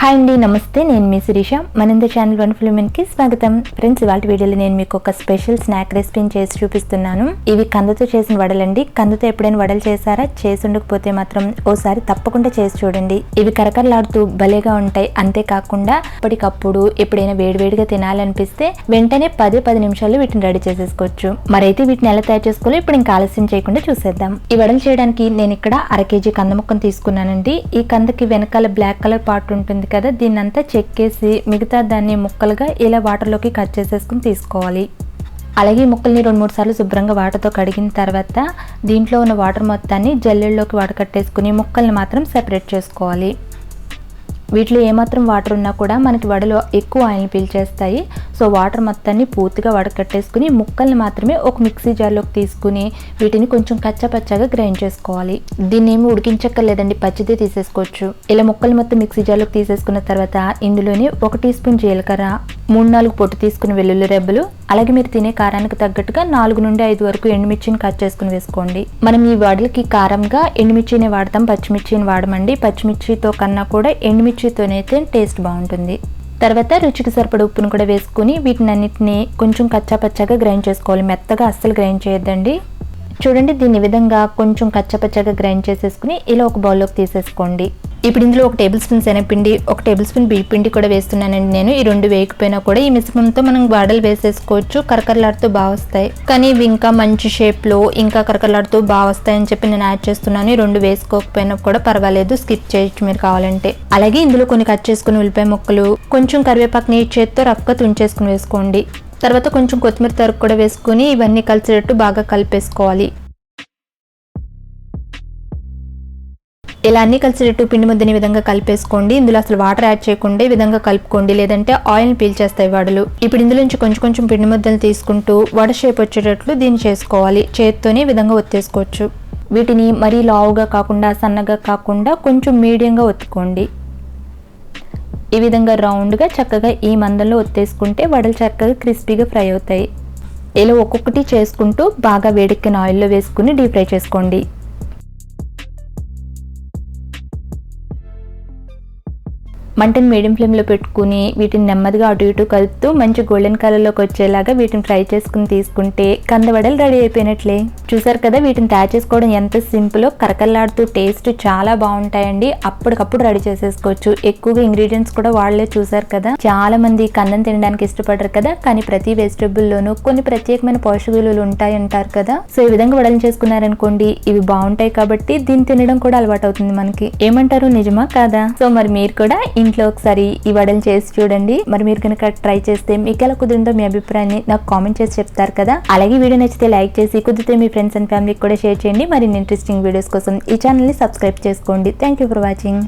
Hi అండి, నమస్తే. నేను మీ శిరీష. మనంద ఛానల్ వండర్ఫుల్ ఉమెన్ కి స్వాగతం. ఫ్రెండ్స్, ఇవాళ వీడియోలో నేను మీకు ఒక స్పెషల్ స్నాక్ రెసిపీని చేసి చూపిస్తున్నాను. ఇవి కందతో చేసిన వడలండి. కందతో ఎప్పుడైనా వడలు చేశారా? చేసి ఉండకపోతే మాత్రం ఓసారి తప్పకుండా చేసి చూడండి. ఇవి కరకరలాడుతూ భలేగా ఉంటాయి. అంతేకాకుండా అప్పటికప్పుడు ఎప్పుడైనా వేడివేడిగా తినాలనిపిస్తే వెంటనే 10 నిమిషాల్లో వీటిని రెడీ చేసేసుకోవచ్చు. మరైతే వీటిని ఎలా తయారు చేసుకోవాలో ఇప్పుడు ఇంకా ఆలస్యం చేయకుండా చూసేద్దాం. ఈ వడలు చేయడానికి నేను ఇక్కడ 1/2 kg కంద ముక్కను తీసుకున్నానండి. ఈ కందకి వెనకాల బ్లాక్ కలర్ పార్ట్ ఉంటుంది కదా, దీన్నంతా చెక్కేసి మిగతా దాన్ని ముక్కలుగా ఇలా వాటర్లోకి కట్ చేసేసుకుని తీసుకోవాలి. అలాగే ముక్కల్ని 2-3 సార్లు శుభ్రంగా వాటర్తో కడిగిన తర్వాత దీంట్లో ఉన్న వాటర్ మొత్తాన్ని జల్లెల్లోకి వడకట్టేసుకుని ముక్కల్ని మాత్రం సెపరేట్ చేసుకోవాలి. వీటిలో ఏమాత్రం వాటర్ ఉన్నా కూడా మనకి వడలో ఎక్కువ ఆయిల్ని పీల్చేస్తాయి. సో వాటర్ మొత్తాన్ని పూర్తిగా వడకట్టేసుకుని ముక్కల్ని మాత్రమే ఒక మిక్సీ జార్లోకి తీసుకుని వీటిని కొంచెం కచ్చాపచ్చాగా గ్రైండ్ చేసుకోవాలి. దీన్ని ఏమి ఉడికించక్కర్లేదండి, పచ్చిదే తీసేసుకోవచ్చు. ఇలా ముక్కలు మొత్తం మిక్సీ జార్లోకి తీసేసుకున్న తర్వాత ఇందులోనే 1 టీ స్పూన్ జీలకర్ర, 3-4 పొట్టు తీసుకుని వెల్లుల్లి రెబ్బలు, అలాగే మీరు తినే కారానికి తగ్గట్టుగా 4 నుండి 5 వరకు ఎండుమిర్చిని కట్ చేసుకుని వేసుకోండి. మనం ఈ వడలకి కారంగా ఎండుమిర్చిని వాడతాం, పచ్చిమిర్చిని వాడమండి. పచ్చిమిర్చితో కన్నా కూడా ఎండుమిర్చితోనైతే టేస్ట్ బాగుంటుంది. తర్వాత రుచికి సరిపడ ఉప్పును కూడా వేసుకుని వీటిని అన్నిటిని కొంచెం కచ్చాపచ్చాగా గ్రైండ్ చేసుకోవాలి. మెత్తగా అస్సలు గ్రైండ్ చేయొద్దండి. చూడండి, దీని విధంగా కొంచెం కచ్చాపచ్చాగా గ్రైండ్ చేసేసుకుని ఇలా ఒక బౌల్లోకి తీసేసుకోండి. ఇప్పుడు ఇందులో 1 టేబుల్ స్పూన్ శనగపిండి, 1 టేబుల్ స్పూన్ బియ్య పిండి కూడా వేస్తున్నానండి నేను. ఈ 2 వేయకపోయినా కూడా ఈ మిశ్రమంతో మనం వడలు వేసేసుకోవచ్చు. కరకరలాడుతూ బాగా వస్తాయి. కానీ ఇవి ఇంకా మంచి షేప్లో ఇంకా కరకరలాడుతూ బాగా వస్తాయని చెప్పి నేను యాడ్ చేస్తున్నాను. ఈ 2 వేసుకోకపోయినా కూడా పర్వాలేదు, స్కిప్ చేయొచ్చు మీరు కావాలంటే. అలాగే ఇందులో కొన్ని కట్ చేసుకుని ఉల్లిపాయ ముక్కలు, కొంచెం కరివేపాకుని చేత్తో రఫ్గా తుంచేసుకుని వేసుకోండి. తర్వాత కొంచెం కొత్తిమీర తరుగు కూడా వేసుకుని ఇవన్నీ కలిసేటట్టు బాగా కలిపేసుకోవాలి. ఇలా అన్ని కలిసేటట్టు పిండి ముద్దని విధంగా కలిపేసుకోండి. ఇందులో అసలు వాటర్ యాడ్ చేయకుండా ఈ విధంగా కలుపుకోండి, లేదంటే ఆయిల్ని పీల్చేస్తాయి వడలు. ఇప్పుడు ఇందులో నుంచి కొంచెం పిండి ముద్దలు తీసుకుంటూ వడ షేప్ వచ్చేటట్లు దీన్ని చేసుకోవాలి. చేత్తోనే విధంగా ఒత్తేసుకోవచ్చు. వీటిని మరీ లావుగా కాకుండా సన్నగా కాకుండా కొంచెం మీడియంగా ఒత్తుకోండి. ఈ విధంగా రౌండ్గా చక్కగా ఈ మందంలో ఒత్తేసుకుంటే వడలు చక్కగా క్రిస్పీగా ఫ్రై అవుతాయి. ఇలా ఒక్కొక్కటి చేసుకుంటూ బాగా వేడెక్కిన ఆయిల్లో వేసుకుని డీప్ ఫ్రై చేసుకోండి. మంటను మీడియం ఫ్లేమ్లో పెట్టుకుని వీటిని నెమ్మదిగా అటు ఇటు కలుపుతూ మంచి గోల్డెన్ కలర్లోకి వచ్చేలాగా వీటిని ఫ్రై చేసుకుని తీసుకుంటే కంద వడలు రెడీ అయిపోయినట్లే. చూసారు కదా, వీటిని తయారు చేసుకోవడం ఎంత సింపుల్. కరకరలాడుతూ టేస్ట్ చాలా బాగుంటాయండి. అప్పటికప్పుడు రెడీ చేసేసుకోవచ్చు. ఎక్కువగా ఇంగ్రీడియంట్స్ కూడా వాళ్ళే. చూసారు కదా, చాలా మంది కందం తినడానికి ఇష్టపడరు కదా, కానీ ప్రతి వెజిటబుల్లోనూ కొన్ని ప్రత్యేకమైన పోషక విలువలు ఉంటాయంటారు కదా. సో ఈ విధంగా వడలు చేసుకున్నారనుకోండి, ఇవి బాగుంటాయి కాబట్టి దీన్ని తినడం కూడా అలవాటు అవుతుంది మనకి. ఏమంటారు, నిజమా కాదా? సో మరి మీరు కూడా ఇంట్లో ఒకసారి ఈ వడలు చేసి చూడండి. మరి మీరు కనుక ట్రై చేస్తే మీకు ఎలా కుదిరిందో మీ అభిప్రాయాన్ని నాకు కామెంట్ చేసి చెప్తారు కదా. అలాగే వీడియో నచ్చితే లైక్ చేసి, కుదిరితే మీ ఫ్రెండ్స్ అండ్ ఫ్యామిలీకి కూడా షేర్ చేయండి. మరిన్ని ఇంట్రెస్టింగ్ వీడియోస్ కోసం ఈ ఛానల్ని సబ్స్క్రైబ్ చేసుకోండి. Thank you for watching.